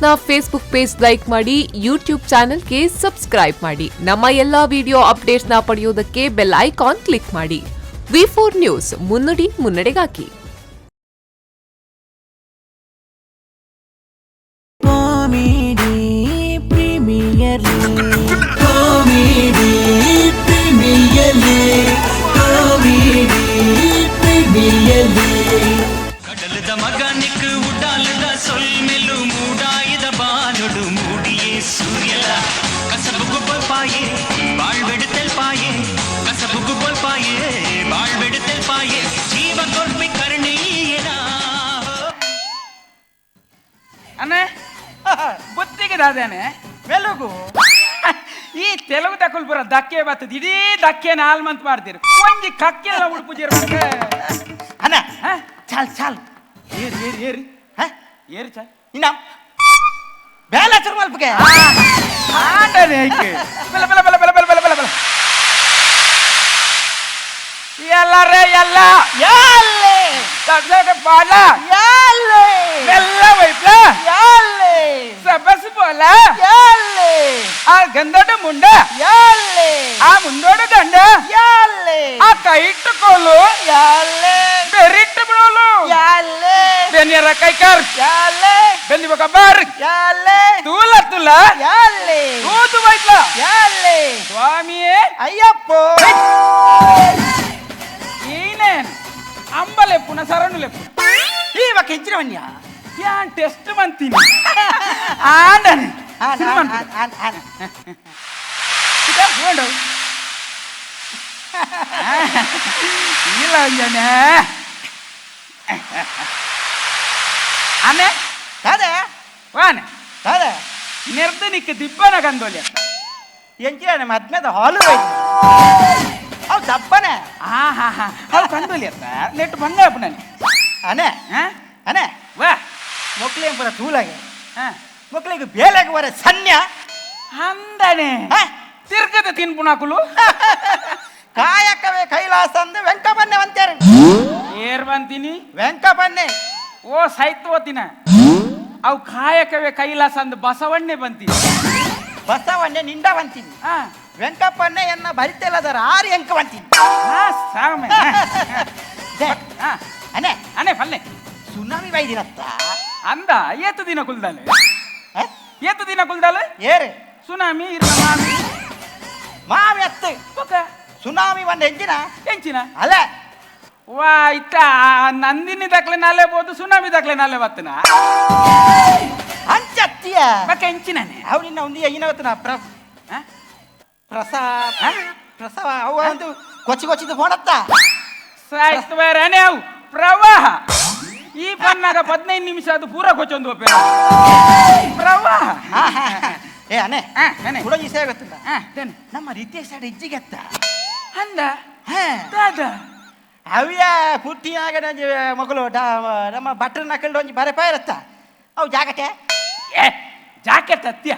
ನ್ಯೂಸ್ನ Facebook page like ಮಾಡಿ, YouTube ಚಾನೆಲ್ಗೆ subscribe ಮಾಡಿ. ನಮ್ಮ ಎಲ್ಲಾ ವಿಡಿಯೋ ಅಪ್ಡೇಟ್ಸ್ನ ಪಡೆಯೋದಕ್ಕೆ ಬೆಲ್ ಐಕಾನ್ ಕ್ಲಿಕ್ ಮಾಡಿ. ವಿ4 ನ್ಯೂಸ್, ಮುನ್ನುಡಿ ಮುನ್ನಡೆಗಾಗಿ. ಕಡಲದ ಮಗನಿಕ್ ಉಡಾಲದ ಸೊಲ್ಮೆಲು ಮೂಡಾಯಿದ ಬಾನುಡು ಮೂಡಿಯೇ ಸೂರ್ಯಲ ಕಸಬುಗು ಬಲ್ಪಾಯೇ ಬಾಳ್ಬೆಡುತ್ತೆಲ್ಪಾಯೇ ಕಸಬುಗು ಬಲ್ಪಾಯೇ ಬಾಳ್ಬೆಡುತ್ತೆಲ್ಪಾಯೇ ಜೀವ ಕೊರ್ಪಿ ಕರ್ಣೀಯನ ಅಣ್ಣ ಬುತ್ತಿಗೆ ದಾದೇನೆ ಬೆಲುಗು ಈ ತೆಲುಗು ತಕೊಳ್ಬರ ದಕ್ಕೆ ಬರ್ತದೆ ಇಡೀ ದಕ್ಕೆ ನಾಲ್ಮಂತ್ ಮಾಡ್ತೀರಿ ಒಂಜಿ ಕಕ್ಕೆ ಉಡುಪುಜಿರ್ ಅಣ್ಣ ಚಾಲ್ ಚಾಲ್ ಏರಿ ಏರಿ ಏರಿ ಏರಿ ಚಾ ಇನ್ನ ಬೇಲ ಚುರು ಮಲ್ಪಗೆ ಆಟನೆ ಐಕೆ ಬೆಲ ಬೆಲ ಬೆಲ ಬೆಲ ಬೆಲ ಬೆಲ ಬೆಲ ಬೆಲ ಎಲ್ಲರೇ ಎಲ್ಲ ಯಾlle ತಡ್ಸಕ ಬಾಲ ಯಾlle ಬೆಲ್ಲ ವೈಪ್ಲ ಯಾlle ಸಬಸ್ ಬೋಲ ಯಾlle ಆ ಗಂಧದ ಮುಂಡ ಯಾlle ಆ ಮುಂದೋಡ ದಂಡ ಯಾlle ಆ ಕೈಟ್ಟುಕೋಲು ಯಾlle ಬೆರಿಟ್ಟು ಬಿಡೋಲು ಯಾlle ಬೆನ್ನಿಯರ ಕೈಕರ್ ಯಾlle ಬೆನ್ನಿ ಬಕ ಬಾರ್ ಯಾlle ತೂಲ ತುಲ ಯಾlle ತೂತು ಬೈಟ್ಲ ಯಾlle ಸ್ವಾಮಿಯೇ ಅಯ್ಯಪ್ಪೋ ಏನೇನ್ ಅಂಬಲೆಪ್ಪುನ ಸರನುಲೆಪ್ಪು ಇವ ಕೆಂಚಿನವನ್ಯ ಯಾನ್ ಟೆಸ್ಟ್ ಮಂತೀನಿ ಆಂಡನೆ ಕೊಂಡು ಇಲ್ಲ ಅಂಜನೆ ಆನೆ ಕಾದೆ ವಾನೆ ಕಾದೆ ನಿರ್ಧನಿಕ್ಕೆ ದಿಬ್ಬನ ಗಂದೋಲಿ ಎಂಚಿನ ಮದ್ಮೆದ ಹಾಲು ಅವ್ ದಪ್ಪನೆ ಅವು ಕಂದೋಲಿ ಅಂತ ನೆಟ್ಟು ಬಂಗಾಪ ನನಗೆ ಅನೆ ಅನೆ ವಾ ಮೊಕ್ಲಿಗೆ ಬರ ತೂಲಾಗೆ ಹಾ ಮೊಕ್ಲಿಗೆ ಬೇಲೆಗೆ ಬರ ಸನ್ಯ ಅಂದನೆ ತಿರ್ಗದ ತಿನ್ಪುಣಾಕುಲು ಕಾಯಕವೇ ಕೈಲಾಸ ಅಂದು ವೆಂಕಪನ್ನೆ ಅಂತಾರೆ ಏರ್ ಬಂತೀನಿ ವೆಂಕಪನ್ನೆ ಓ ಸಾಯ್ತು ಓತಿನ ಅವು ಕಾಯಕವೇ ಕೈಲಾಸ ಅಂದು ಬಸವಣ್ಣೆ ಬಂತೀನಿ ಬಸವನ್ನೇ ನಿಂಡ ಬಂತೀನಿ ವೆಂಕಪ್ಪನ್ನೇ ಎನ್ನ ಬರಿತೆಲ್ಲದರ ಆರು ಎಂಕ ಬಂತೀನಿ ಅನೆ ಅನೆ ಪಲ್ಲೆ ಸುನಾಮಿ ಬೈದಿರತ್ತ ಅಂದ ಏತು ದಿನ ಕುಲ್ದಾಲೆ ಏತು ದಿನ ಕುಲ್ದಾಲೆ ಏರೆ ಸುನಾಮಿ ಇರ್ಲ ಮಾಮಿ ಮಾವಿ ಅತ್ತೆ ಪಕ್ಕ ಸುನಾಮಿ ಬಂದ ಎಂಚಿನ ಎಂಚಿನ ಅಲ್ಲ ವಾ ಇತ್ತ ನಂದಿನಿ ದಕ್ಲೆ ನಾಲೆ ಬೋದು ಸುನಾಮಿ ದಕ್ಲೆ ನಾಲೆ ಬತ್ತನ ಅಂಚತ್ತಿಯ ಬಕ್ಕ ಎಂಚಿನನೆ ಅವು ನಿನ್ನ ಒಂದು ಏನವತ್ತನ ಪ್ರಸವ ಅವು ಒಂದು ಕೊಚ್ಚಿ ಕೊಚ್ಚಿದ್ದು ಫೋನತ್ತ ಸಾಯ್ತು ಬೇರೆ ಅನೆ ಅವು ಪ್ರವಾಹ ಈ ಪನ್ನಾಗ 15 ನಿಮಿಷ ಅದು ಪೂರ ಕೊಚ್ಚೊಂದು ಒಪ್ಪೆ ಪ್ರವಾಹ ಏ ಅನೆ ಅನೆ ಕೂಡ ವಿಷಯ ಗೊತ್ತಿಲ್ಲ ತೇನೆ ನಮ್ಮ ರಿತೇಶ್ ಅಡ ಇಜ್ಜಿಗೆತ್ತ ಅಂದ ದಾದ ಅವ್ಯ ಪುಟ್ಟಿಯಾಗ ಮಗಳು ನಮ್ಮ ಬಟ್ರ ನಕಲ್ಡು ಒಂಜಿ ಬರೆ ಪಾಯಿರತ್ತ ಅವು ಜಾಗಟೆ ಜಾಕೆಟ್ ಹತ್ಯ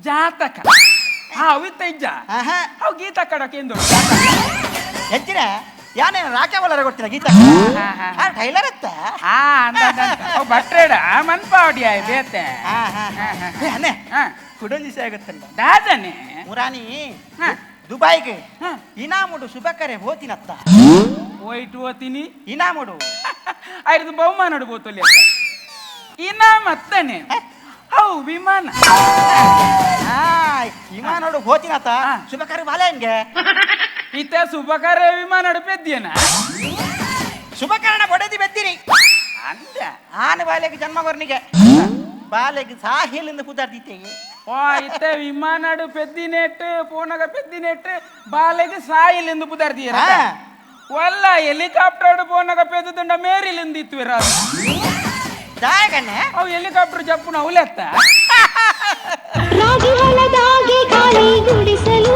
ಜಾತಕ ಅವಿತ್ತ ಇಜ್ಜ ಅವು ಗೀತ ಕಡಕೆಂದು ಹೆಚ್ಚಿನ ಯಾನೇನು ರಾಕೆ ಬಲ್ಲರ ಗೊತ್ತಿಲ್ಲ ಗೀತ ಟೈಲರ್ ಅತ್ತ ಬಟ್ರೇಡ ಮನ್ಪಾವಡಿ ಬೇತೆ ಅನೆ ಕುಡೊಂದು ವಿಷಯ ಗೊತ್ತಿಲ್ಲ ದಾದನೆ ಮುರಾನಿ ದುಬೈಗೆ ಇನಾಮುಡು ಶುಭಕರೆ ಹೋತಿನತ್ತ ಹೋಯ್ತು ಓತೀನಿ ಇನಾಮುಡು ಆಯ್ತು ಬಹುಮಾನ ಬೋತಲ್ಲಿ ಅಂತ ಇನಾಮ ಅತ್ತನೆ ಹೌ ವಿಮಾನ ವಿಮಾನೋಡು ಹೋತಿನತ್ತ ಶುಭಕರೆ ಬಾಲೆ ಹಂಗೆ ಇತ್ತ ಶುಭಕಾರ್ಯ ವಿಮಾನ ಪೆದ್ದಿಯನ ಶುಭಕರಣ ಬಡದಿ ಬೆದ್ದಿರಿ ಅಂದ ಆನೆ ಬಾಲೆಗೆ ಜನ್ಮ ಬರ್ನಿಗೆ ಬಾಲೆಗೆ ಸಾಹಿಲಿಂದ ಕುದಾರ್ದಿತ್ತೇಗೆ ಓ ಇತ್ತ ವಿಮಾನ ಪೆದ್ದಿನೆಟ್ ಪೋನಗ ಪೆದ್ದಿನೆಟ್ ಬಾಲೆಗೆ ಸಾಯಿಲಿಂದ ಪುದಾರ್ದಿಯರ ಒಲ್ಲ ಹೆಲಿಕಾಪ್ಟರ್ ಪೋನಗ ಪೆದ್ದುಂಡ ಮೇರಿಲಿಂದ ಇತ್ತು ಜಾಯಗಣ್ಣೆ ಅವು ಹೆಲಿಕಾಪ್ಟರ್ ಜಪ್ಪುನ ಅವಲೆತ್ತ ರಾಗಿ ಹೊಲದಾಗೆ ಗಾಳಿ ಗುಡಿಸಲು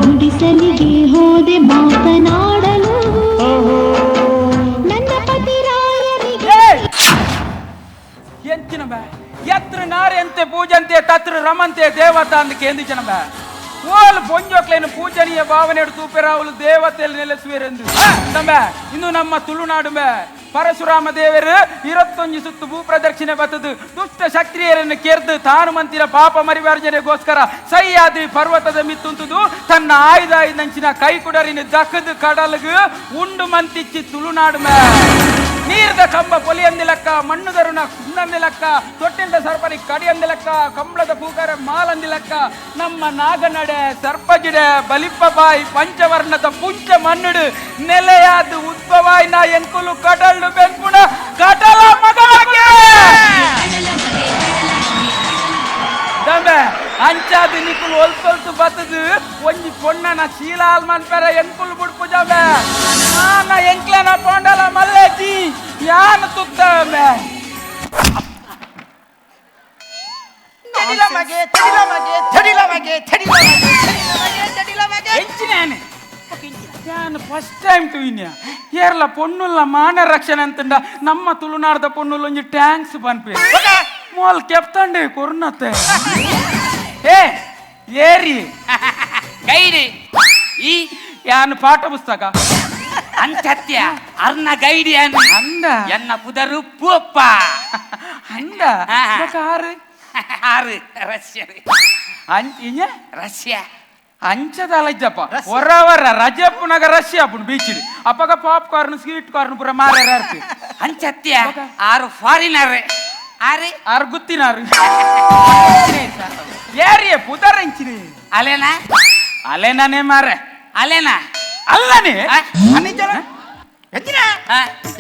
ಗುಡಿಸಲಿಗೆ ಹೋದೆ ಮಾತನಾಡಲು ನನ್ನ ಪತಿರಾಯರಿಗೆ ಎಂಚಿನ ಬಾ ಎತ್ರ ನಾರೆಂತೆ ಪೂಜಂತೆ ತತ್ರ ರಮಂತೆ ದೇವತಾ ಅಂದ ಕೇಂದಿಚನ ಬಾ ಓಲ್ ಪೊಂಜೋಕ್ಲೇನು ಪೂಜನೀಯ ಭಾವನೆ ತೂಪೆರಾವಲು ದೇವತೆಯಲ್ಲಿ ನೆಲೆಸುವೆರೆಂದು ಇನ್ನು ನಮ್ಮ ತುಳುನಾಡು ಪರಶುರಾಮ ದೇವರು 21 ಸುತ್ತು ಭೂ ಪ್ರದಕ್ಷಿಣೆ ಬತ್ತದು ದುಷ್ಟ ಕ್ಷತ್ರಿಯರನ್ನು ಕೆರ್ದು ತಾನು ಮಂತಿನ ಪಾಪ ಮರಿವರ್ಜನೆಗೋಸ್ಕರ ಸಹ್ಯಾದ್ರಿ ಪರ್ವತದ ಮಿತ್ತುಂತುದು ತನ್ನ ಆಯುಧ ನಂಚಿನ ಕೈ ಕುಡರಿನ ದಕ್ಕದು ಕಡಲ್ಗು ಉಂಡು ಮಂತಿಚ್ಚಿ ತುಳುನಾಡು ಮೇ ನೀರ್ದ ಕಂಬ ಪೊಲಿಯಂದಿ ಲೆಕ್ಕ ಮಣ್ಣು ದರುಣ ಕುಣ್ಣಂದಿ ಲೆಕ್ಕ ತೊಟ್ಟಿಲ್ದ ಸರ್ಪರಿ ಕಡಿಯಂದಿ ಲೆಕ್ಕ ಕಂಬಳದ ಪೂಕರ ಮಾಲಂದಿ ಲೆಕ್ಕ ನಮ್ಮ ನಾಗನಡೆ ಸರ್ಪಜಿಡೆ ಬಲಿಪ್ಪ ಬಾಯಿ ಪಂಚವರ್ಣದ ಪುಂಚ ಮಣ್ಣುಡು ನೆಲೆಯಾದ ಉದ್ಭವಾಯಿ ನಾ ಎನ್ಕುಲು ಕಡಲ್ಡು ಬೆಂಕುಣ ಕಡಲ ಮಗಳಿಗೆ ದಂಬೆ ಅಂಚಾದು ನಿಕುಲು ಒಲ್ಸೊಲ್ತು ಬತ್ತದು ಒಂಜಿ ಪೊಣ್ಣನ ಶೀಲಾಲ್ ಮನ್ಪೆರ ಎನ್ಕುಲು ಬುಡ್ಪು ಜಂಬೆ ನಾನ ಎಂಕ್ಲೆನ ಪೊಂಡಲ ಮಲ್ಲೆಜಿ ಯಾನ ತುತ್ತಮೆ ನಾನು ಫಸ್ಟ್ ಟೈಮ್ ಟೂಯಿನ್ಯ ಏರ್ಲ ಪೊಣ್ಣುಲ್ಲ ಮಾನ ರಕ್ಷಣೆ ಅಂತಂಡ ನಮ್ಮ ತುಳುನಾಡದ ಪೊಣ್ಣುಲ್ಲ ಒಂಜಿ ಟ್ಯಾಂಕ್ಸ್ ಪನ್ಪೆ ಮೋಲ್ ಕೆಪ್ತಂಡೆ ಕೊರ್ನತ್ತೆ ಏ ಏರಿ ಗೈಡ್ ಈ ಯಾನು ಪಾಠ ಪುಸ್ತಕ ಅಂತ್ಯ ಅರ್ನ ಗೈಡ್ ಅಂದ ಎನ್ನ ಪುದರು ಪೂಪ್ಪ ಅಂದ ಆರು ಆರು ರಷ್ಯಾ ಅಂಚ ರಷ್ಯಾ ಅಂಚದಲ್ಲಜ್ಜಪ್ಪ ಹೊರವರ ರಜಪ್ಪುನಾಗ ರಷ್ಯಾ ಅಪ್ಪು ಬೀಚಿಡು ಅಪ್ಪಗ ಪಾಪ್ಕಾರ್ನ್ ಸ್ವೀಟ್ ಕಾರ್ನ್ ಪುರ ಮಾರ ಅಂತ್ಯ ಆರು ಫಾರಿನರ್ ಆರೆ ಆರು ಗುತ್ತಿನಾರು ಏರಿಯ ಪುದರ್ ಎಂಚಿನಿ ಅಲೆನಾ ಅಲೆನೇ ಮಾರ ಅಲೆನಾ ಅಲ್ಲನೇ ಅನ್ನಿಜನ ಎತ್ತಿನ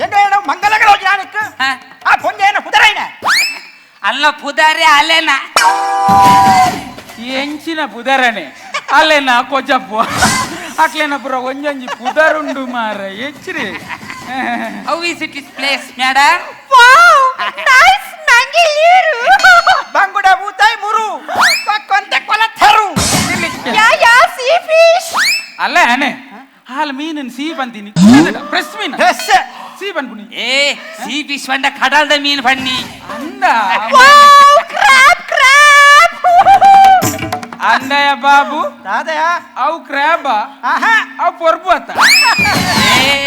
ಎಂಡೋ ಮಂಗಲಗಳ ಜ್ಞಾನಕ್ಕೆ ಆ ಪೊಂಜೇನ ಕುದರೈನ ಅಲ್ಲ ಪುದಾರೆ ಅಲೆನಾ ಎಂಚಿನ ಪುದರನೆ ಅಲ್ಲೇನ ಕೊಜಪ್ಪು ಅಕ್ಲೇನ ಪುರ ಒಂಜೊಂಜಿ ಪುದರುಂಡು ಮಾರ ಹೆಚ್ಚಿರಿ how is it is place madam ಬಂಗುಡ ಬೂತಾಯಿ ಮುರು ಕೊಂತೆ ಕೊಲ ಥರು ಅಲ್ಲ ಅನೆ ಹಾಲು ಮೀನಿನ ಸೀ ಬಂತೀನಿ ಫ್ರೆಶ್ ಮೀನು ಸೀ ಬಂದ್ಬಿಡಿ ಏ ಸೀ ಫಿಶ್ ಬಂಡ ಕಡಲ್ದ ಮೀನು ಬನ್ನಿ ಅಂದ ಅಂದಯ ಬಾಬು ದಾದಯ ಅವು ಕ್ರ್ಯಾಬ ಆಹಾ ಅವು ಪೊರ್ಬು ಅತ್ತ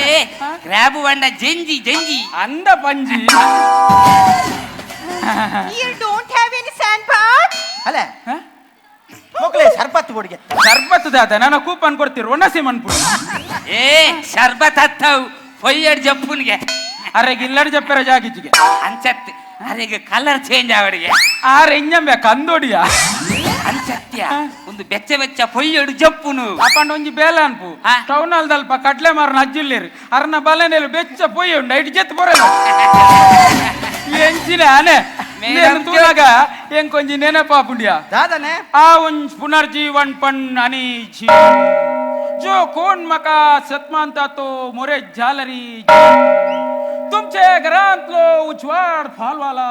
ಏ ಕ್ರ್ಯಾಬ್ ಬಂಡ ಜಂಜಿ ಜಂಜಿ ಅಂದ ಪಂಜಿ You don't have any sandbox? ಅಲೆ ಮಕ್ಕಳೇ ಸರ್ಬತ್ ಕೊಡಿಗೆ ಸರ್ಬತ್ ದಾದ ನನ್ನ ಕೂಪನ್ ಕೊಡ್ತೀರಿ ಒಣಸಿ ಮನ್ಪುಡಿ ಏ ಶರ್ಬತ್ ಹತ್ತವು ಪೊಯ್ಯಡ್ ಜಪ್ಪುನ್ಗೆ ಅರೆಗೆ ಇಲ್ಲಡ್ ಜಪ್ಪೆರ ಜಾಗಿಜಿಗೆ ಅಂಚತ್ ಅರೆಗೆ ಕಲರ್ ಚೇಂಜ್ ಅವರಿಗೆ ಆರೆ ಇಂಜಂಬೆ ಕಂದೋಡಿಯ ಅಂಚತ್ಯ ಒಂದು ಬೆಚ್ಚ ಬೆಚ್ಚ ಪೊಯ್ಯಡು ಜಪ್ಪುನು ಅಪ್ಪಂಡ ಒಂಜಿ ಬೇಲ ಅನ್ಪು ಹಾ. ಟೌನ್ ಅಲ್ಪ ಕಟ್ಲೆ ಮಾರನ ಅಜ್ಜಿಲ್ಲೇರಿ ಅರ್ನ ಬಲನೇಲಿ ಬೆಚ್ಚ ಪೊಯ್ಯ ಉಂಡ ಇಟ್ಟು ಜೆತ್ ಬರಲ್ಲ ಎಂಚಿನ ಆನೆ ಮೇಡಮ್ ತೂನಾಗ ಎಂಕೊಂಜಿ ನೆನಪಾಪುಂಡಿಯ ದಾದನೆ ಆ ಒಂಜ್ ಪುನರ್ಜೀವನ್ ಪಣ್ ಅನೀಚಿ जो कोण मका सतमानता तो मोरे झालरी तुमचे घरांतलो उजवाड फालवाला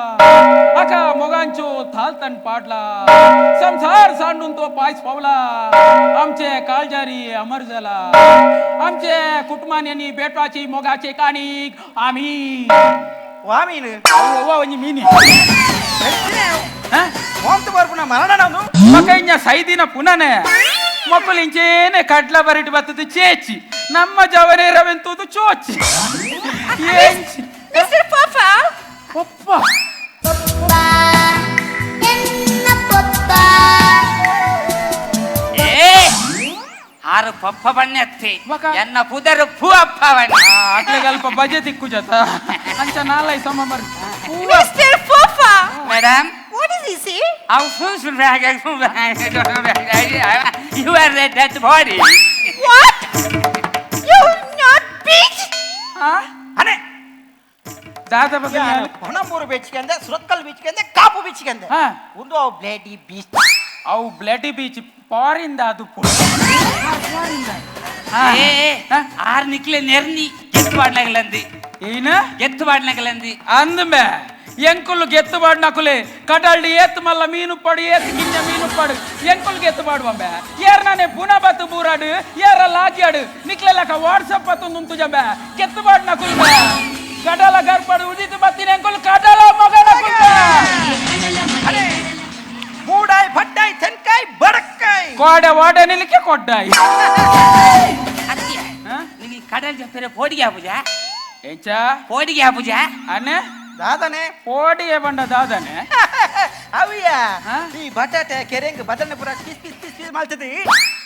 आका मोगांचो थालतन पाडला संसार सांडून तो पायस पावला आमचे काळजारी अमर झाला आमचे कुटुंबान यांनी बेटवाची मोगाचे काणीक आम्ही ವಾಮೀನು ಒಂಜಿ ಮೀನಿ ಮೋಂತ ಬರ್ಪುನ ಮರಣ ನಾನು ಮಕ್ಕ ಇಂಜ ಸೈದಿನ ಪುನನೆ ಮಕ್ಕಳು ಇಂಚೇನೆ ಕಡ್ಲ ಬರಿಟ್ಟು ಬತ್ತದು ಚೇಚಿ ನಮ್ಮ ಜವನೇರವೆಂತುದು ಚೋಚಿ Mr. Papa? ಪಪ್ಪ ಏ ಆರು ಪಪ್ಪ ಬಣ್ಣತ್ತಿ ಮಗ. ಎನ್ನ ಪುದರು ಪೂ ಅಪ್ಪ ಬನ್ನಿ ಅಟ್ಲೆಗಲ್ಪ ಬಜೆ ತಿಕ್ಕು ಜತ ಅಂಚ ನಾಲೈ ಸಮ ಮರ್ Mr. Papa? Madam What is he say? Our food bag, you are a dead body. What? You not bitch? ಅನೆ ದಾದ ಬಗ್ಗೆ ಪಣಂಬೂರು ಬೆಚ್ಚಿಕಂದೆ ಸುರತ್ಕಲ್ ಬೆಚ್ಚಿಕಂದೆ ಕಾಪು ಬೆಚ್ಚಿಕಂದೆ ಹಾ. ಒಂದು ಅವು ಬ್ಲೇಡಿ ಬೀಚ್ ಅವು ಬ್ಲಡಿ ಬೀಚ್ ಪಾರಿಂದ ಅದು ಏ ಆರ್ ನಿಕ್ಲೆ ನೆರ್ನಿ ಗೆತ್ತು ಬಾಡ್ಲಾಗಲಂದಿ ಏನ ಗೆತ್ತು ಬಾಡ್ಲಾಗಲಂದಿ ಅಂದಮೆ ಎಂಕುಲು ಗೆತ್ತು ಬಾಡ್ ನಕುಲೆ ಕಡಲ್ಡಿ ಏತ್ ಮಲ್ಲ ಮೀನು ಪಡು ಏತ್ ಗಿಂಜ ಮೀನು ಪಡು ಎಂಕುಲು ಗೆತ್ತು ಬಾಡುವಂಬೆ ಏರ್ ನಾನೇ ಪುನಃ ಬತ್ತು ಬೂರಾಡು ಏರ ಲಾಗಿಯಾಡು ನಿಕ್ಲೆಲಕ ವಾಟ್ಸಪ್ ಅತ್ತು ನುಂತು ಜಂಬೆ ಗೆತ್ತು ಬಾಡ್ ನಕುಲ್ಬೆ ಕಡಲ ಗರ್ಪಡು ಉದಿತು ಬತ್ತಿನ ಎಂಕುಲು ಕಡಲ ಮಗ ನಕುಲ್ಬೆ ಮೂಡಾಯ್ ಭಟ್ಟಾಯ್ ತೆನ್ಕಾಯ್ ಬಡಕ್ಕಾಯ್ ಕೋಡೆ ಓಡೆ ನಿಲಿಕೆ ಕೊಡ್ಡಾಯಿ ಅತ್ಯ ನಿಮಗೆ ಕಡಲ್ ಜಪ್ಪರೆ ಪೋಡಿಗೆ ಆಪುಜ ಎಂಚ ಪೋಡಿಗೆ ಹಾಪುಜ ಅನೆ ದಾದನೆ ಪೋಡಿಗೆ ಬಂಡ ದಾದನೆ ಅವಿಯ ಹಾ? ಈ ಬಟಾಟೆ ಕೆರೆಂಗ್ ಬದನೆ ಪುರ ಕಿಸ್ ಕಿಸ್ ಕಿಸ್ ಕಿಸ್ ಮಾಡ್ತದಿ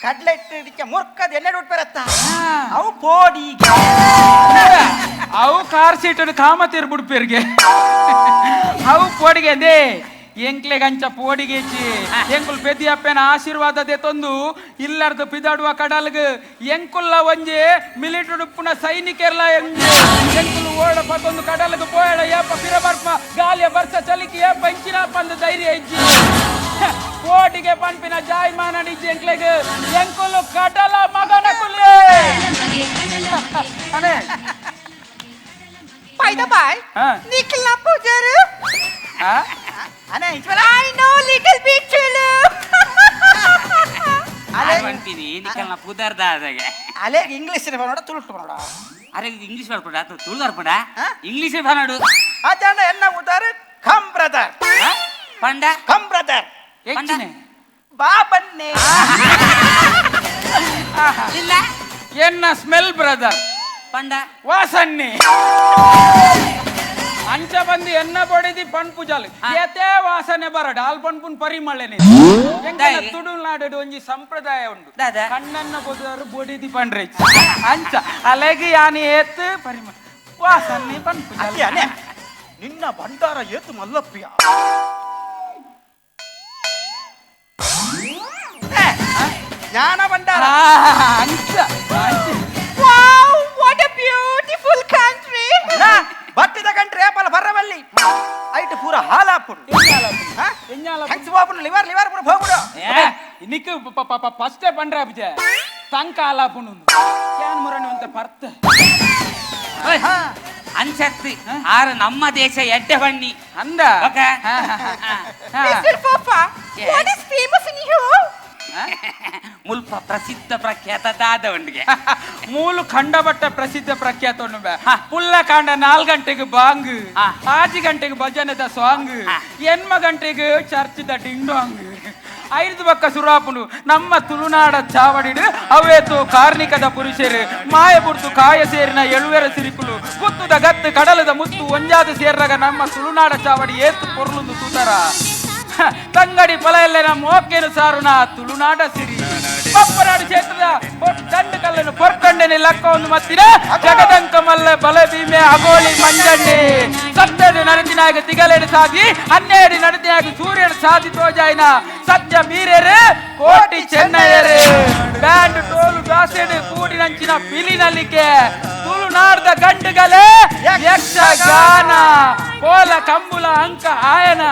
ಕಡ್ಲೆ ಇಟ್ಟು ಮುರ್ಕದ್ ಎಣ್ಣೆ ಉಟ್ ಬರತ್ತ ಅವು ಪೋಡಿಗೆ ಅವು ಕಾರ್ ಸೀಟು ಕಾಮತಿರ್ ಬುಡ್ಪಿರ್ಗೆ ಅವು ಪೋಡಿಗೆ ಅಂದೇ ಎಂಕ್ಲೆ ಗಂಚ ಪೋಡಿಗೆಚ್ಚಿ ಎಂಕುಲ್ ಪೆದ್ದಿ ಅಪ್ಪನ ಆಶೀರ್ವಾದದೆ ತಂದು ಇಲ್ಲರ್ದು ಪಿದಾಡುವ ಕಡಲ್ಗ್ ಎಂಕುಲ್ಲ ಒಂಜಿ ಮಿಲಿಟರಿ ಉಪ್ಪುನ ಸೈನಿಕರ್ಲ ಎಂಕುಲು ಓಡ ಪತ್ತೊಂದು ಕಡಲ್ಗ್ ಪೋಯಡ ಏಪ ಪಿರಬರ್ಪ ಗಾಲಿಯ ಬರ್ಸ ಚಲಿಕಿ ಏಪ ಇಂಚಿನ ಪಂದು ಧೈರ್ಯ ಇಜ್ಜಿ ಪೋಡಿಗೆ ಪಂಪಿನ ಜಾಯ್ಮಾನ ನಿಜ್ಜಿ ಎಂಕ್ಲೆಗ್ ಎಂಕುಲು ಕಡಲ ಮಗನ ಕುಲ್ಲೆ ಅನೆ By the by, ಹಾ. Nikhil Pujaru. ಹಾ ಅನೆ ಇಸ್ವಲ I know little bit Chulu. ಅಂತೀನಿ ನಿಕಲ್ನ ಪುದರ್ದ ಅದಾಗೆ ಅಲೆ ಇಂಗ್ಲಿಷ್ ನೋಡ ತುಳುಟು ನೋಡ ಅರೆ ಇಂಗ್ಲಿಷ್ ಬರ್ಪಡ ಅಥವಾ ತುಳು ಬರ್ಪಡ ಇಂಗ್ಲಿಷೇ ಬಾನಾಡು ಆಚಾಂಡ ಎನ್ನ ಉದಾರ ಕಮ್ ಬ್ರದರ್ ಪಂಡ ಕಮ್ ಬ್ರದರ್ ಹೆಚ್ಚಿನೆ ಬಾ ಬನ್ನಿ ಇಲ್ಲ ಎನ್ನ ಸ್ಮೆಲ್ ಬ್ರದರ್ ಪಂಡ ವಾಸನ್ನಿ ಅಂಚ ಬಂದು ಎನ್ನ ಬಡಿದಿ ಪಂಪುಜಲ್ ಏತೇ ವಾಸನೆ ಬರಡ ಆಲ್ ಪಂಪುನ್ ಪರಿಮಳನೆ ತುಳುನಾಡು ಒಂಜಿ ಸಂಪ್ರದಾಯ ಉಂಟು ದಾದ ಕಣ್ಣನ್ನ ಬೊದರು ಬೊಡಿದಿ ಪಂಡ್ರೆ ಅಂಚ ಅಲೆಗಿ ಯಾನಿ ಏತ್ ಪರಿಮಳ ವಾಸನ್ನಿ ಪಂಪುಜಲ್ ಅನೆ ನಿನ್ನ ಭಂಡಾರ ಏತು ಮಲ್ಲಪ್ಪಿಯ ಜ್ಞಾನ ಭಂಡಾರ ಅಂಚ Wow, what a beautiful country. ಬಟ್ಟಿದ ಕಂಟ್ರಿ ಏಪಲ್ ಬರವಲ್ಲಿ ಐಟ್ ಪೂರ ಹಾಲಾಪುಡು ಹೆಂಗ್ಸ್ ಬಾಪುನು ಲಿವರ್ ಲಿವರ್ ಪೂರ ಹೋಗ್ಬಿಡು ನಿಕ್ಕು ಫಸ್ಟೇ ಪಂಡ್ರೆ ಅಬ್ಜ ತಂಕ ಆಲಾಪುನು ಕ್ಯಾನ್ ಮುರಣ ಅಂತ ಪರ್ತ ಅನ್ಸತ್ತಿ ಆರ ನಮ್ಮ ದೇಶ ಎಡ್ಡೆ ಬಣ್ಣಿ ಅಂದ okay Mr. Fofa, Yes. what is famous in you? ಮುಲ್ಪ ಪ್ರಸಿದ್ಧ ಪ್ರಖ್ಯಾತ ದಾದ ಉಂಡಿಗೆ ಮೂಲು ಖಂಡಬಟ್ಟ ಪ್ರಸಿದ್ಧ ಪ್ರಖ್ಯಾತ ಪುಲ್ಲ ಕಾಂಡ 4 ಗಂಟೆಗೆ ಬಾಂಗ್ 5 ಗಂಟೆಗೆ ಭಜನದ ಸಾಂಗ್ 8 ಗಂಟೆಗೆ ಚರ್ಚ್ದ ಡಿಂಗ್ ಡಾಂಗ್ 5 ಬಕ್ಕ ಸುರಾಪುನು ನಮ್ಮ ತುಳುನಾಡ ಚಾವಡಿಡು ಅವೇತು ಕಾರ್ಣಿಕದ ಪುರುಷರು ಮಾಯ ಬುರ್ತು ಕಾಯ ಸೇರಿನ ಎಳುವೆರ ಸಿರಿಕುಲು ಕುತ್ತುದ ಗತ್ತು ಕಡಲದ ಮುತ್ತು ಒಂಜಾದ ಸೇರ್ರಾಗ ನಮ್ಮ ತುಳುನಾಡ ಚಾವಡಿ ಏತು ಪೊರ್ಲುಂದು ತೂತರ ತಂಗಡಿ ಫಲ ಎಲ್ಲ ನಮ್ಮ ಓಕೆನು ಸಾರುನ ತುಳುನಾಡ ಸಿರಿ ಪಪ್ಪನಾಡು ಕ್ಷೇತ್ರದ ದಂಡು ಕಲ್ಲನ್ನು ಪೊರ್ಕಂಡನೆ ಲಕ್ಕ ಒಂದು ಮತ್ತಿನ ಜಗದಂಕ ಮಲ್ಲ ಬಲ ಭೀಮೆ ಅಗೋಳಿ ಮಂಜಣ್ಣೆ ಸತ್ಯದ ನಡತಿನಾಗ ತಿಗಲೇಡು ಸಾಗಿ 12 ನಡತಿನಾಗ ಸೂರ್ಯನ ಸಾಧಿ ತೋಜಾಯಿನ ಸತ್ಯ ಮೀರೆರೆ ಕೋಟಿ ಚೆನ್ನಯ್ಯರೆ ಬ್ಯಾಂಡ್ ಟೋಲು ದಾಸೆಡು ಕೂಡಿನಂಚಿನ ಬಿಲಿನಲ್ಲಿಕೆ ತುಳುನಾಡದ ಗಂಡುಗಳೇ ಯಕ್ಷಗಾನ ಕೋಲ ಕಂಬುಲ ಅಂಕ ಆಯನ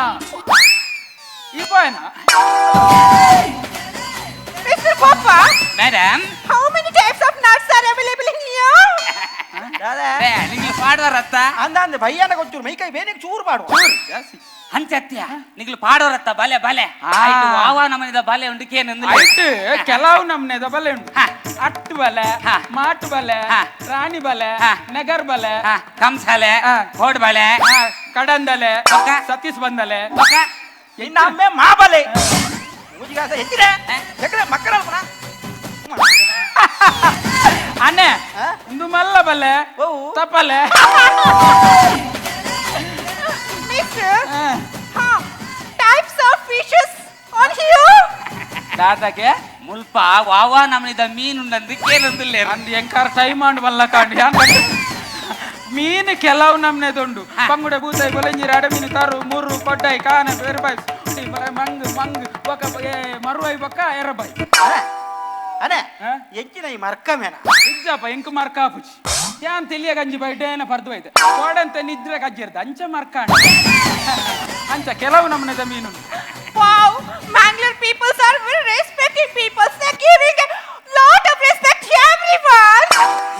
Mr. Fofa, madam how many types of nuts are available in here? ನಿಂಗೆ ಪಾಡುವರತ್ತ ಅಂದ ಭಯ್ಯನ ಗೊತ್ತೂರು ಮೈ ಕೈ ಬೇನೆ ಚೂರು ಮಾಡು ಅಂತ್ಯ ನಿಗ್ಲು ಪಾಡೋರತ್ತ ಬಲೆ ಬಲೆ ಆಯ್ತು ವಾವ ನಮನಿದ ಬಲೆ ಉಂಡು ಕೇನಂದು ಆಯ್ತು ಕೆಲವು ನಮ್ನೆದ ಬಲೆ ಉಂಟು ಅಟ್ಟು ಬಲೆ ಮಾಟು ಬಲೆ ರಾಣಿ ಬಲೆ ನಗರ್ ಬಲೆ ಕಂಸಾಲೆ ಕೋಡ್ ಬಲೆ ಕಡಂದಲೆ ಓಕೆ. ಸತೀಶ್ ಬಂದಲೆ ಇನ್ನ ಅಮ್ಮೆ ಮಾಬಲೆ ಮೂಜಿಗಾಸ ಹೆಚ್ಚಿದೆ ಯಾಕಂದ್ರೆ ಮಕ್ಕಳ ಅಣ್ಣೆ ಒಂದು ಮಲ್ಲ ಬಲೆ ಓ. ತಪ್ಪಲೆ Mister, types of fishes on here? ದಾದಗೆ ಮುಲ್ಪ ವಾವ ನಮನಿದ ಮೀನುಂಡಂದು ಕೇನಂದು ಅಂದ್ ಎಂಕಾರ ಟೈಮ್ ಮಾಡಿ ಬಲ್ಲ ಕಾಂಡು ಮೀನು ಕೆಲವು ನಮ್ನೆದುಂಡು ಪಂಗುಡೆ ಬೂತಾಯಿ ಬೊಲೆಂಜಿರಿ ಅಡಮೀನು ತರು ಮುರು ಕೊಡ್ಡಾಯಿ ಕಾನ ಬೇರ್ಬಾಯಿ ಮಂಗ್ ಮಂಗ್ ಬೊಕ ಮರುವಾಯಿ ಬೊಕ್ಕ ಎರಬಾಯಿ ಅನೆ ಹೆಚ್ಚಿನ ಈ ಮರ್ಕ ಮೇನ ಇಜ್ಜಪ್ಪ ಎಂಕ್ ಮರ್ಕ ಪುಚಿ ಯಾನ್ ತಿಳಿಯ ಗಂಜಿ ಬೈಡೇನ ಪರ್ದು ಐತೆ ಕೋಡಂತ ನಿದ್ರೆ ಕಜ್ಜಿರ್ದ ಅಂಚ ಮರ್ಕ ಅಂಚ ಕೆಲವು ನಮ್ನೆದ ಮೀನು Wow, Mangalore people are very respected people. They're giving a lot of respect to everyone.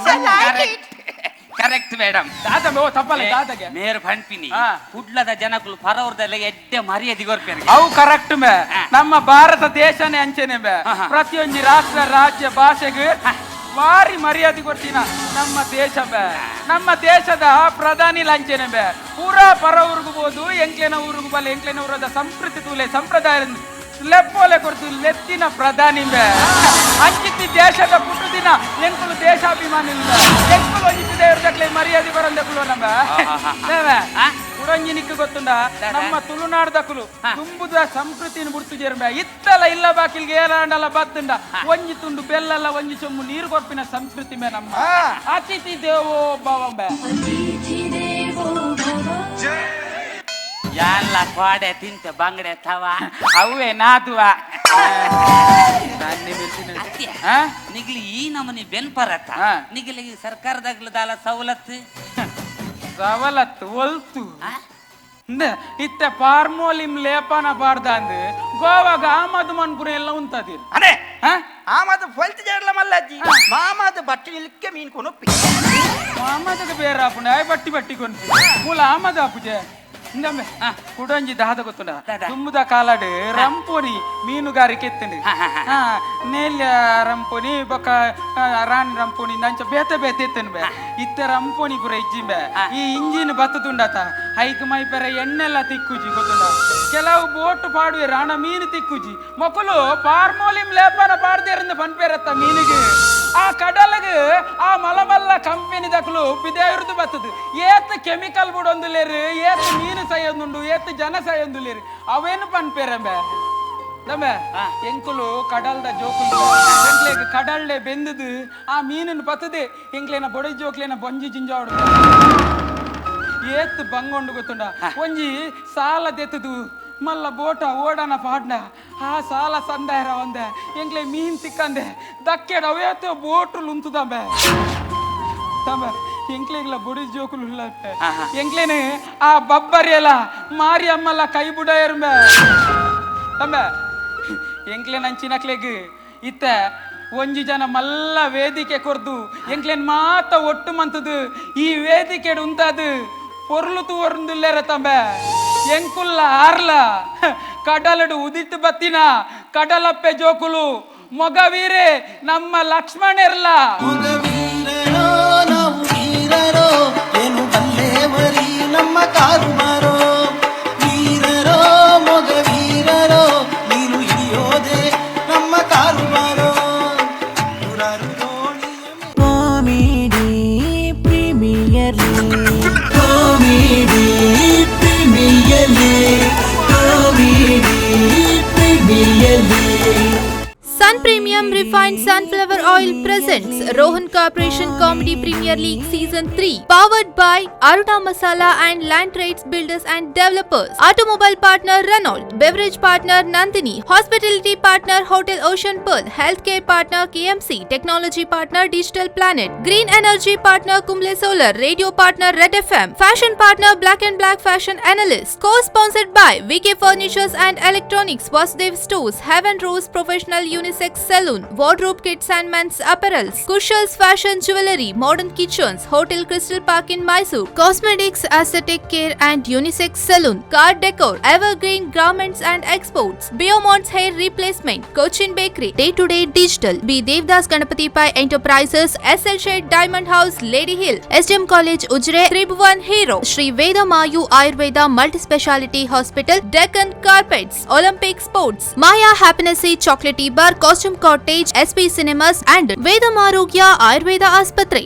I like it. Correct madam ದಾದ ಓ ತಪ್ಪಲ್ಲ ದಾದಗೆ ಮೇರ್ ಪಂಪಿನಿ ಹಾ. ಕುಡ್ಲದ ಜನಗಳು ಪರವರ್ದೆಲ್ಲ ಎಡ್ಡೆ ಮರ್ಯಾದೆ ಗೊರ್ಪೇರಿ ಅವು ಕರೆಕ್ಟ್ ಮೇ ನಮ್ಮ ಭಾರತ ದೇಶನೇ ಅಂಚೆನೆ ಬೇ ಪ್ರತಿಯೊಂದು ರಾಷ್ಟ್ರ ರಾಜ್ಯ ಭಾಷೆಗೆ ಭಾರಿ ಮರ್ಯಾದೆ ಕೊಡ್ತೀನ ನಮ್ಮ ದೇಶ ಬೇ ನಮ್ಮ ದೇಶದ ಪ್ರಧಾನಿ ಲಂಚನೆ ಬೇ ಪೂರಾ ಪರ ಊರಿಗಬೋದು ಎಂಕ್ಲೆನ ಊರಿಗೂ ಬಲ್ಲ ಎಂಕ್ಲೆನ ಊರದ ಸಂಸ್ಕೃತಿ ತೂಲೆ ಸಂಪ್ರದಾಯ ಲೆಪ್ಪೋಲೆ ಕೊಡ್ತು ಲೆತ್ತಿನ ಪ್ರಧಾನಿ ಬೇ ಅಂಚಿತಿ ದೇಶದ ಪುಟ್ಟು ದಿನ ಎಂಕುಲು ದೇಶಾಭಿಮಾನಿ ಇಲ್ಲ ಎಂಕುಲು ಬಿದ್ದೇವ್ರದಕ್ಲೆ ಮರ್ಯಾದೆ ಬರಂದಕ್ಲು ನಮ್ಮ ಕುಡಂಜಿ ನಿಕ್ಕು ಗೊತ್ತುಂಡ ನಮ್ಮ ತುಳುನಾಡ್ದಕ್ಲು ತುಂಬುದ ಸಂಸ್ಕೃತಿನ ಬಿಡ್ತು ಜೇರ್ಮೆ ಇತ್ತಲ್ಲ ಇಲ್ಲ ಬಾಕಿಲ್ಗೆ ಏರಾಂಡಲ್ಲ ಬತ್ತುಂಡ ಒಂಜಿ ತುಂಡು ಬೆಲ್ಲಲ್ಲ ಒಂಜಿ ಚೊಮ್ಮು ನೀರು ಕೊರ್ಪಿನ ಸಂಸ್ಕೃತಿ ಮೇ ನಮ್ಮ ಅತಿಥಿ ದೇವೋ ಭವಂಬೆ ಎಲ್ಲ ಕೋಡೆ ತಿಂತ ಬಂಗಡೆ ತವ ಅವೇ ನಾದುವ ನಿಗ್ಲಿ ಈ ನಮನಿ ಬೆನ್ಪರತ್ತ ನಿಗ್ಲಿ ಸರ್ಕಾರದಾಗ್ಲದಾಲ ಸವಲತ್ತು ಸವಲತ್ತು ಒಲ್ತು ಇತ್ತ ಪಾರ್ಮೋಲಿಮ್ ಲೇಪನ ಪಾಡ್ದಂದು ಗೋವಾಗ ಆಮದು ಮನ್ಪುರ ಎಲ್ಲ ಉಂತದಿರು ಅದೇ ಆಮದು ಫಲ್ತಿ ಜಡ್ಲ ಮಲ್ಲಜ್ಜಿ ಮಾಮದು ಬಟ್ಟಿ ಇಲ್ಕೆ ಮೀನ್ ಕೊನೊಪ್ಪಿ ಆಮದಕ್ಕೆ ಬೇರೆ ಆಪುಂಡ ಬಟ್ಟಿ ಬಟ್ಟಿ ಕೊನ್ಪು ಮೂಲ ಆಮದು ಆಪುಜೆ ಇಂದಮ್ಮೆ ಕುಡಂಜಿ ದಾದ ಗೊತ್ತುಂಡ ತುಂಬುದ ಕಾಲಾಡು ರಂಪೋನಿ ಮೀನುಗಾರಿಕೆ ಎತ್ತಂಡು ನೇಲ್ಯ ರಂಪೋನಿ ಬೊಕ್ಕ ರಾಣಿ ರಂಪೋನಿ ನಂಚ ಬೇತೆ ಬೇತೆ ಎತ್ತನು ಬೇ ಇತ್ತ ರಂಪೋನಿ ಪುರ ಇಜ್ಜಿಂಬೆ ಈ ಇಂಜಿನ್ ಬತ್ತುಂಡತ ಹೈಕ್ ಮೈ ಪೆರ ಎಣ್ಣೆಲ್ಲ ತಿಕ್ಕುಜಿ ಗೊತ್ತುಂಡ ಕೆಲವು ಬೋಟ್ ಪಾಡುವೆ ರಾಣ ಮೀನು ತಿಕ್ಕುಜಿ ಮೊಕ್ಕಲು ಪಾರ್ಮೋಲಿಂ ಲೇಪನ ಪಾಡ್ದೇರಿಂದ ಪನ್ಪೇರತ್ತ ಮೀನಿಗೆ ಆ ಕಡಲಗೆ ಆ ಮಲಮಲ್ಲ ಕಂಪನಿ ದಕ್ಲು ಬಿದೇವಿರುದು ಬತ್ತದು ಏತ್ ಕೆಮಿಕಲ್ ಬಿಡೊಂದುಲೇರು ಏತ್ ಮೀನು ಸೈಯೊಂದುಂಡು ಏತ್ ಜನ ಸೈಯೊಂದುಲೇರು ಅವೇನು ಪನ್ಪೇರಂಬೆ ನಮ್ಮೆ ಎಂಕುಲು ಕಡಲ್ದ ಜೋಕುಲು ಎಂಕ್ಲೆಗ್ ಕಡಲ್ಡೆ ಬೆಂದದು ಆ ಮೀನನ್ನು ಬತ್ತದೆ ಎಂಕ್ಲೇನ ಬೊಡಿ ಜೋಕ್ಲೇನ ಬೊಂಜಿ ಜಿಂಜಾಡು ಏತ್ ಬಂಗೊಂಡು ಗೊತ್ತುಂಡ ಒಂಜಿ ಸಾಲ ದೆತ್ತದು ಮಲ್ಲ ಬೋಟ ಓಡನ ಪಾಡ್ನ ಆ ಸಾಲ ಸಂದಾಯರ ಒಂದೆ ಎಂಕ್ಲೆ ಮೀನ್ ತಿಕ್ಕಂದೆ ದಕ್ಕೆಡ ಅವೇತ ಬೋಟ್ರು ಉಂತುದಂಬೆ ತಮ್ಮ ಎಂಕ್ಲೆಗ್ಲ ಬೊಡಿ ಜೋಕುಲು ಎಂಕ್ಲೇನೆ ಆ ಬಬ್ಬರಿ ಎಲ್ಲ ಮಾರಿ ಅಮ್ಮಲ್ಲ ಕೈ ಬುಡ ಇರ್ಮೆ ತಮ್ಮ ಎಂಕ್ಲೆ ನಂಚಿನಕ್ಲೆಗ್ ಇತ್ತ ಒಂಜಿ ಜನ ಮಲ್ಲ ವೇದಿಕೆ ಕೊರ್ದು ಎಂಕ್ಲೇನ್ ಮಾತ ಒಟ್ಟು ಮಂತದು ಈ ವೇದಿಕೆ ಉಂತದು ಪೊರ್ಲು ತೂರ್ದುಲ್ಲೇರ ತಂಬೆ ಎಂಕುಲ್ಲ ಆರ್ಲ ಕಡಲಡು ಉದಿಟ್ಟು ಬತ್ತಿನ ಕಡಲಪ್ಪೆ ಜೋಕುಲು ಮೊಗವೀರೆ ನಮ್ಮ ಲಕ್ಷ್ಮಣೆರ್ಲ ನಾವು ವೀರರೋ ಏನು ಬಲ್ಲೇವರಿ ನಮ್ಮ ಕಾರು ಮಾರೋ ವೀರರೋ ಮೊಗ ವೀರರೋ ನೀನು ಹಿಡಿಯೋದೆ ನಮ್ಮ ಕಾರು ಮಾರೋ comedy premiere comedy premiere comedy premiere Sun Premium Refined Sunflower Oil presents Rohan Corporation Comedy Premier League Season 3, powered by Aruna Masala and Land Trades Builders and Developers. Automobile partner Renault, beverage partner Nandini, hospitality partner Hotel Ocean Pearl, healthcare partner KMC, technology partner Digital Planet, green energy partner Kumble Solar, radio partner Red FM, fashion partner Black and Black Fashion Analyst. Co-sponsored by VK Furnitures and Electronics, Vasudev Stores, Heaven Rose Professional Unisex Saloon, Wardrobe Kits and Men's Apparels, Kushal's Fashion Jewelry, Modern Kitchens, Hotel Crystal Park in Mysore, Cosmetics, Aesthetic Care and Unisex Saloon, Car Decor, Evergreen Garments and Exports, Biomont's Hair Replacement, Cochin Bakery, Day-to-Day Digital, B. Devdas Ganapati Pai Enterprises, SL Shade Diamond House, Lady Hill, SDM College Ujre, Tribhuvan Hero, Sri Veda Mayu Ayurveda Multi-Speciality Hospital, Deccan Carpets, Olympic Sports, Maya Happiness Chocolatey Bar, Costume Cottage, SP Cinemas and Vedamarogya Ayurveda Aspatri.